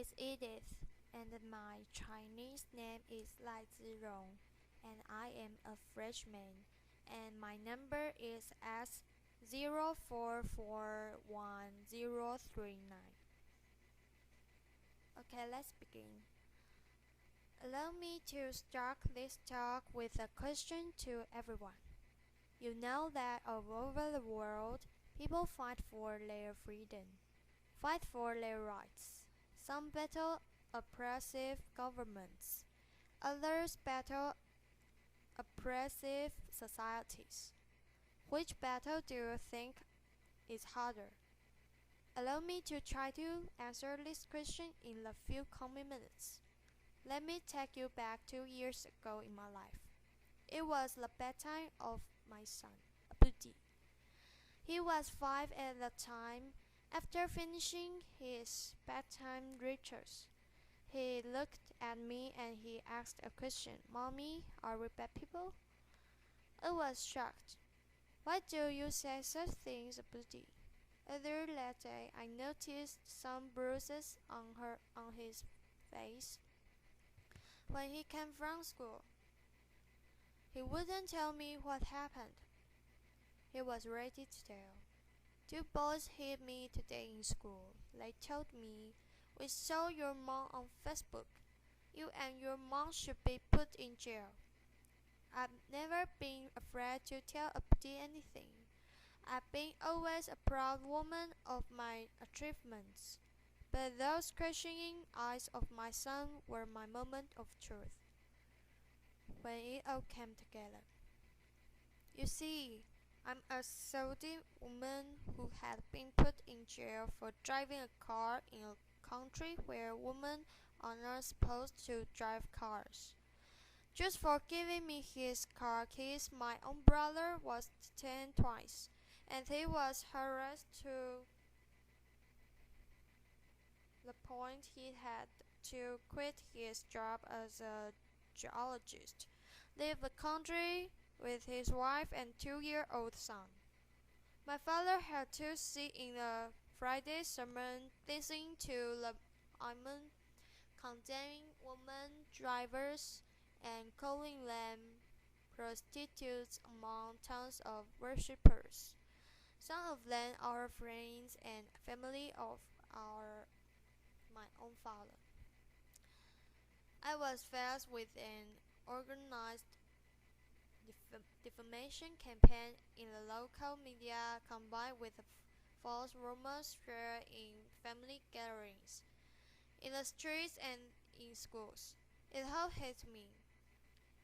is Edith, and my Chinese name is Lai Zirong, and I am a freshman, and my number is S0441039. Okay, let's begin. Allow me to start this talk with a question to everyone. You know that all over the world, people fight for their freedom, fight for their rights. Some battle oppressive governments, others battle oppressive societies. Which battle do you think is harder? Allow me to try to answer this question in a few coming minutes. Let me take you back 2 years ago in my life. It was the bedtime of my son, Abudi. He was 5 at the time. After finishing his bedtime rituals, he looked at me and he asked a question. Mommy, are we bad people? I was shocked. Why do you say such things, Abudi? Later that day, I noticed some bruises on his face when he came from school. He wouldn't tell me what happened. He was ready to tell. Two boys hit me today in school. They told me, we saw your mom on Facebook. You and your mom should be put in jail. I've never been afraid to tell Abdi anything. I've been always a proud woman of my achievements. But those questioning eyes of my son were my moment of truth, when it all came together. You see, I'm a Saudi woman who had been put in jail for driving a car in a country where women are not supposed to drive cars. Just for giving me his car keys, my own brother was detained twice, and he was harassed to the point he had to quit his job as a geologist, leave the country with his wife and 2-year-old son. My father had to sit in a Friday sermon listening to the imam condemning women drivers and calling them prostitutes among tons of worshippers. Some of them are friends and family of my own father. I was faced with an organized defamation campaign in the local media combined with false rumors shared in family gatherings, in the streets and in schools. It all hit me.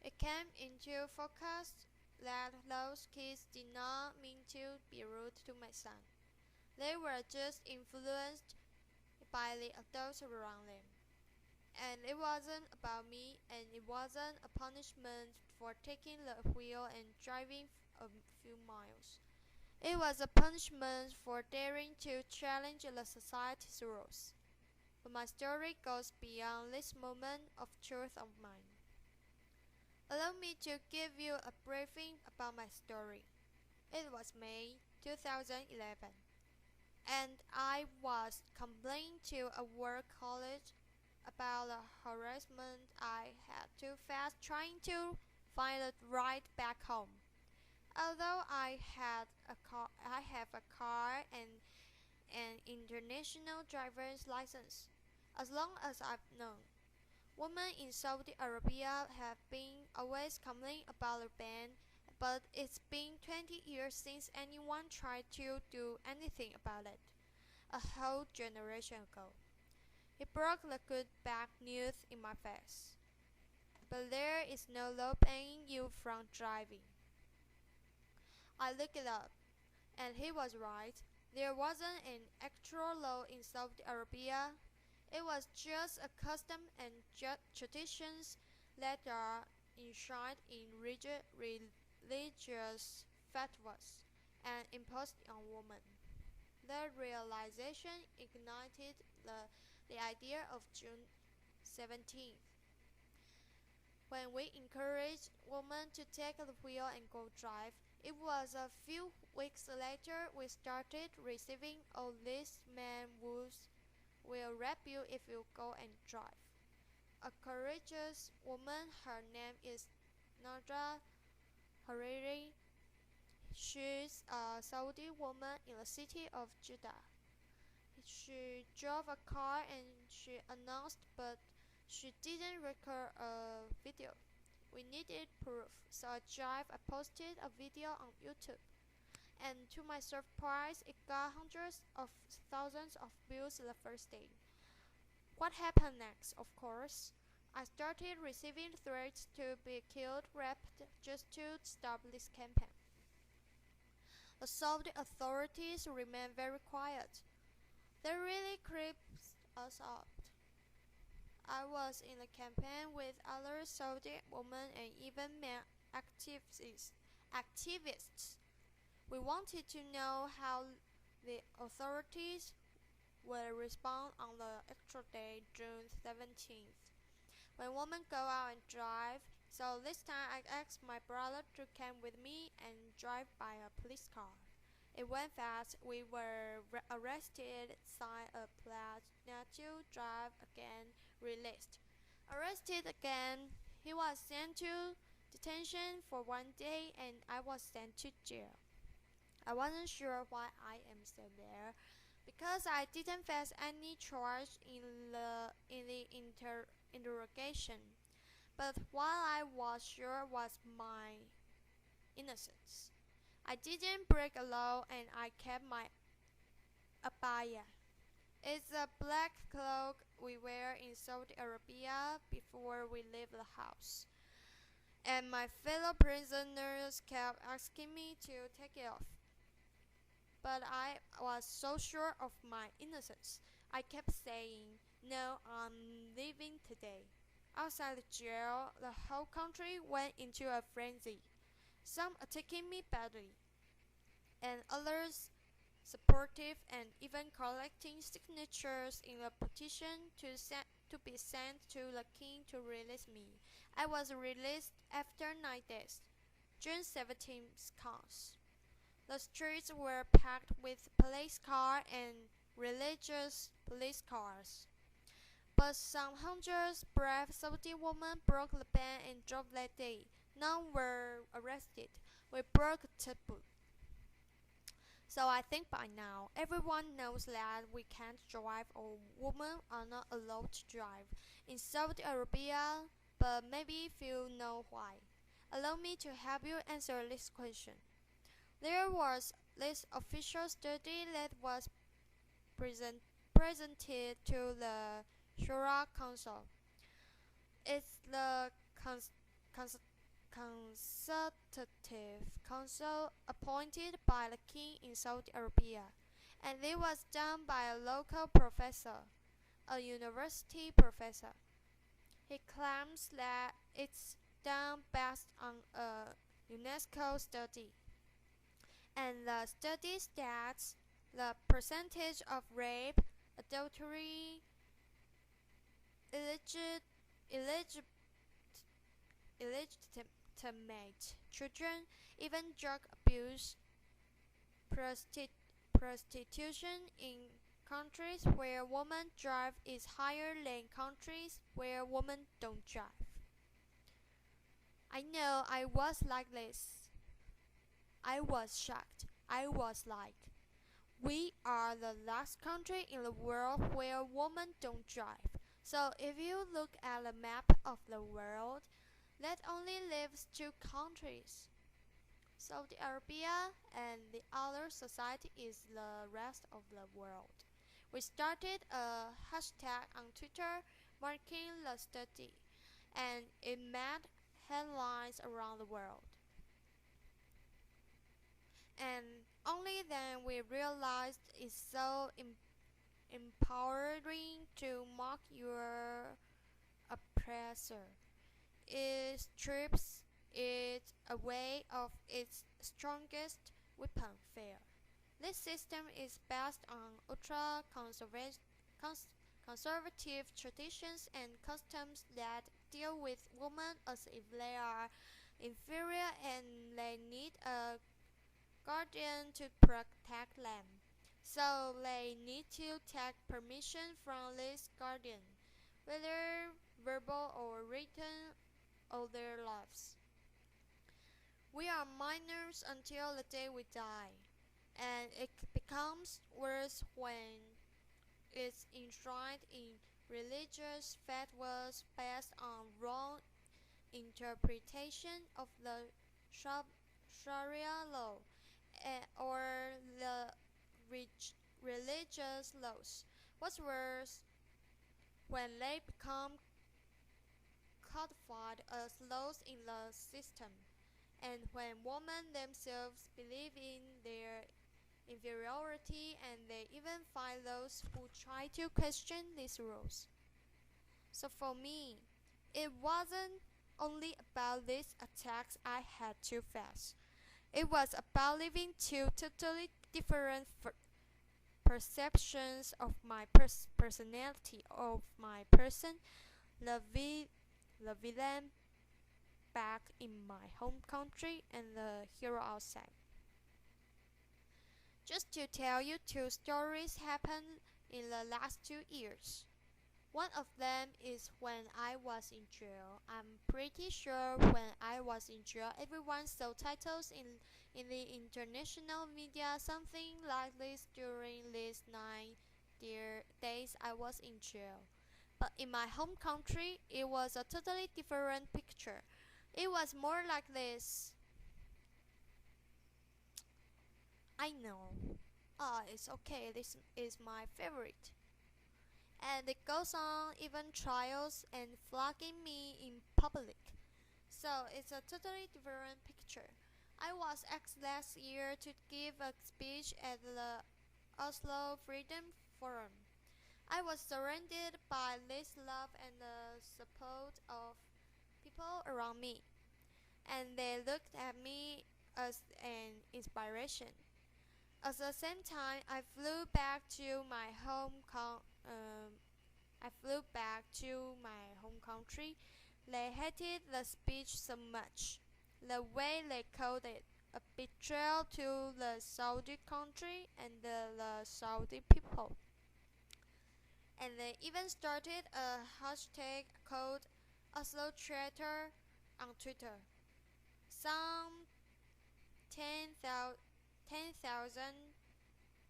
It came into focus that those kids did not mean to be rude to my son. They were just influenced by the adults around them. And it wasn't about me, and it wasn't a punishment for taking the wheel and driving a few miles. It was a punishment for daring to challenge the society's rules. But my story goes beyond this moment of truth of mine. Allow me to give you a briefing about my story. It was May 2011, and I was complaining to a work colleague about the harassment I had to face trying to find a ride back home. Although I have a car and an international driver's license, as long as I've known, women in Saudi Arabia have been always complaining about the ban, but it's been 20 years since anyone tried to do anything about it. A whole generation ago. He broke the good bad news in my face. But there is no law banning you from driving. I looked it up, and he was right. There wasn't an actual law in Saudi Arabia. It was just a custom and traditions that are enshrined in religious fatwas and imposed on women. The realization ignited the idea of June 17th, when we encouraged women to take the wheel and go drive. It was a few weeks later we started receiving all these men will rape you if you go and drive. A courageous woman, her name is Nadra Hariri. She's a Saudi woman in the city of Jeddah. She drove a car and she announced, but she didn't record a video. We needed proof, so I posted a video on YouTube. And to my surprise, it got hundreds of thousands of views the first day. What happened next? Of course, I started receiving threats to be killed, raped, just to stop this campaign. The Saudi authorities remain very quiet. They really creeps us out. I was in a campaign with other Saudi women and even men activists. We wanted to know how the authorities will respond on the extra day, June 17th, when women go out and drive. So this time I asked my brother to come with me and drive by a police car. It went fast. We were arrested, signed a pledge not to drive again, released. Arrested again, he was sent to detention for 1 day and I was sent to jail. I wasn't sure why I am still there because I didn't face any charge in the interrogation. But what I was sure was my innocence. I didn't break a law and I kept my abaya. It's a black cloak we wear in Saudi Arabia before we leave the house. And my fellow prisoners kept asking me to take it off. But I was so sure of my innocence. I kept saying, "No, I'm leaving today." Outside the jail, the whole country went into a frenzy. Some attacking me badly, and others supportive and even collecting signatures in a petition to be sent to the king to release me. I was released after 9 days. June 17th comes. The streets were packed with police cars and religious police cars. But some hundreds brave Saudi women broke the ban and drove that day. None were arrested. We broke a taboo. So I think by now, everyone knows that we can't drive or women are not allowed to drive in Saudi Arabia, but maybe few know why. Allow me to help you answer this question. There was this official study that was presented to the Shura Council. It's the consultative council appointed by the king in Saudi Arabia, and it was done by a local professor, a university professor. He claims that it's done based on a UNESCO study, and the study stats the percentage of rape, adultery, illegitimate children, even drug abuse, prostitution in countries where women drive is higher than countries where women don't drive. I know I was like this. I was shocked. I was like, we are the last country in the world where women don't drive. So if you look at a map of the world, that only leaves two countries. Saudi Arabia and the other society is the rest of the world. We started a hashtag on Twitter marking the study, and it made headlines around the world. And only then we realized it's so empowering to mock your oppressor. It strips it away of its strongest weapon, fear. This system is based on conservative traditions and customs that deal with women as if they are inferior and they need a guardian to protect them. So they need to take permission from this guardian, whether verbal or written, all their lives. We are minors until the day we die, and it becomes worse when it's enshrined in religious fatwas based on wrong interpretation of the Sharia law or the religious laws. What's worse, when they become codified as laws in the system, and when women themselves believe in their inferiority and they even find those who try to question these rules. So for me, it wasn't only about these attacks I had to face. It was about living two totally different perceptions of my personality, of my person, the villain back in my home country and the hero outside. Just to tell you two stories happened in the last 2 years. One of them is when I was in jail. I'm pretty sure when I was in jail, everyone saw titles in the international media, something like this during these 9 days I was in jail. But in my home country, it was a totally different picture. It was more like this. I know. It's okay. This is my favorite. And it goes on even trials and flogging me in public. So it's a totally different picture. I was asked last year to give a speech at the Oslo Freedom Forum. I was surrounded by this love and the support of people around me, and they looked at me as an inspiration. At the same time, I flew back to my home country. They hated the speech so much. The way they called it a betrayal to the Saudi country and the Saudi people. And they even started a hashtag called Oslo Traitor on Twitter. Some 10,000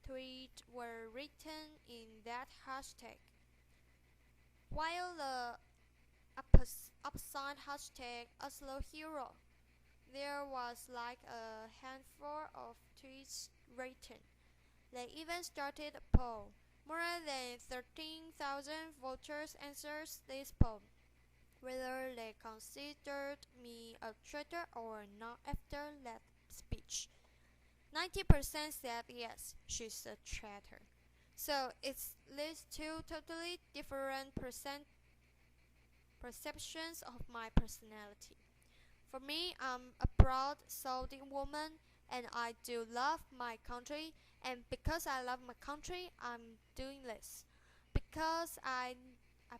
tweets were written in that hashtag, while the upside hashtag Oslo Hero, there was like a handful of tweets written. They even started a poll. More than 13,000 voters answered this poll, whether they considered me a traitor or not after that speech. 90% said yes, she's a traitor. So it's these two totally different perceptions of my personality. For me, I'm a proud Saudi woman and I do love my country, and because I love my country, I'm doing this. Because I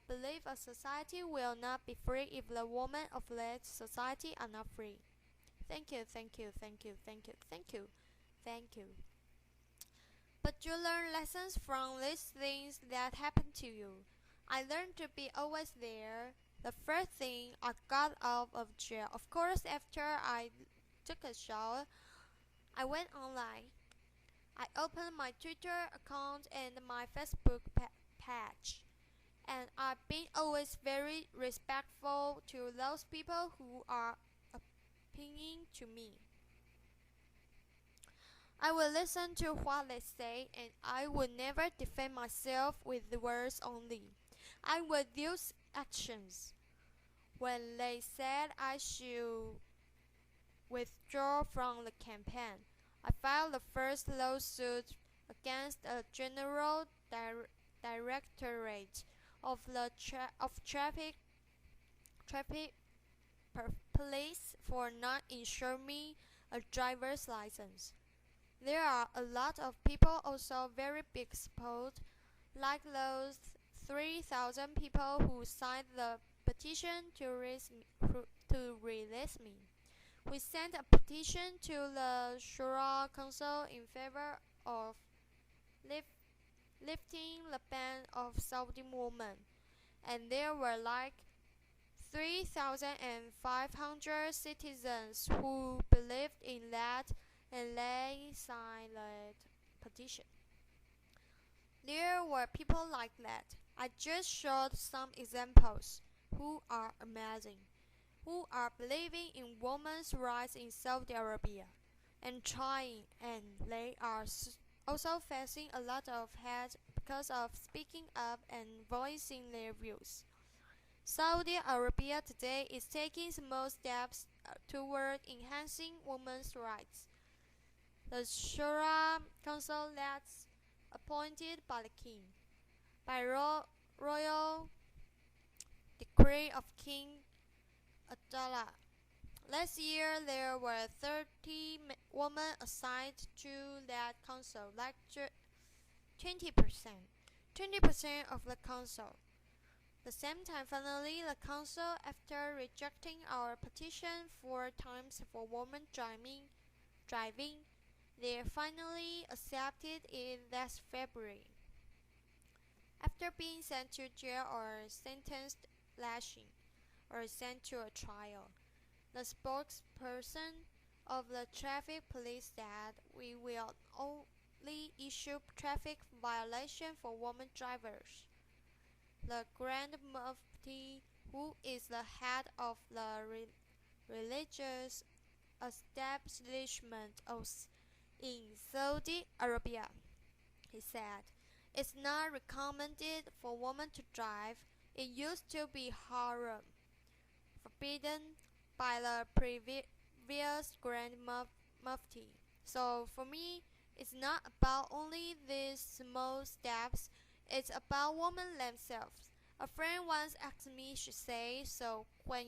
believe a society will not be free if the women of that society are not free. Thank you, thank you, thank you, thank you, thank you, thank you. But you learn lessons from these things that happen to you. I learned to be always there. The first thing I got out of jail, of course, after I took a shower, I went online. I opened my Twitter account and my Facebook page. And I've been always very respectful to those people who are opinion to me. I will listen to what they say, and I will never defend myself with the words only. I will use actions. When they said I should withdraw from the campaign, I filed the first lawsuit against the General Directorate of the Traffic Police for not issuing me a driver's license. There are a lot of people also very big support, like those 3,000 people who signed the petition to release me. We sent a petition to the Shura Council in favor of lif- lifting the ban of Saudi women, and there were like 3,500 citizens who believed in that, and they signed the petition. There were people like that. I just showed some examples who are amazing, who are believing in women's rights in Saudi Arabia and trying, and they are also facing a lot of hate because of speaking up and voicing their views. Saudi Arabia today is taking small steps toward enhancing women's rights. The Shura Council that's appointed by the king, by royal decree of King Abdullah. Last year there were 30 women assigned to that council, like 20%. 20% of the council. The same time, finally, the council, after rejecting our petition 4 times for women driving, they finally accepted it last February. After being sent to jail or sentenced lashing or sent to a trial, the spokesperson of the traffic police said we will only issue traffic violation for women drivers. The Grand Mufti, who is the head of the religious establishment in Saudi Arabia, he said, it's not recommended for women to drive. It used to be haram, forbidden by the previous Grand Mufti. So for me, it's not about only these small steps, it's about women themselves. A friend once asked me, she said, so when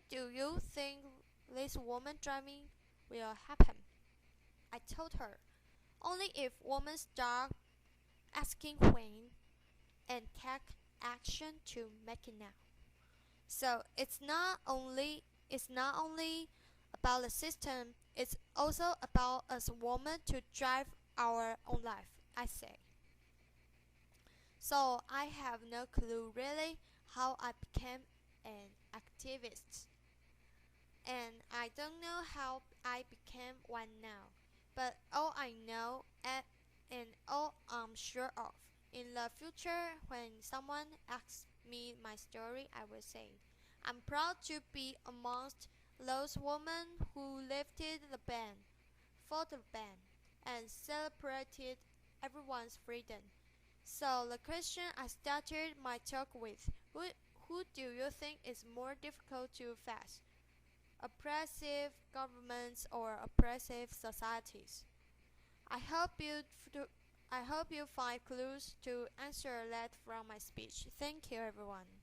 do you think this woman driving will happen? I told her, only if women start asking when and take action to make it now. So it's not only about the system, it's also about us women to drive our own life, I say. So I have no clue really how I became an activist. And I don't know how I became one now. But all I know and all I'm sure of, in the future when someone asks me my story, I will say, I'm proud to be amongst those women who lifted the ban, fought the ban, and celebrated everyone's freedom. So the question I started my talk with, who do you think is more difficult to face? Oppressive governments or oppressive societies? I hope you I hope you find clues to answer that from my speech. Thank you, everyone.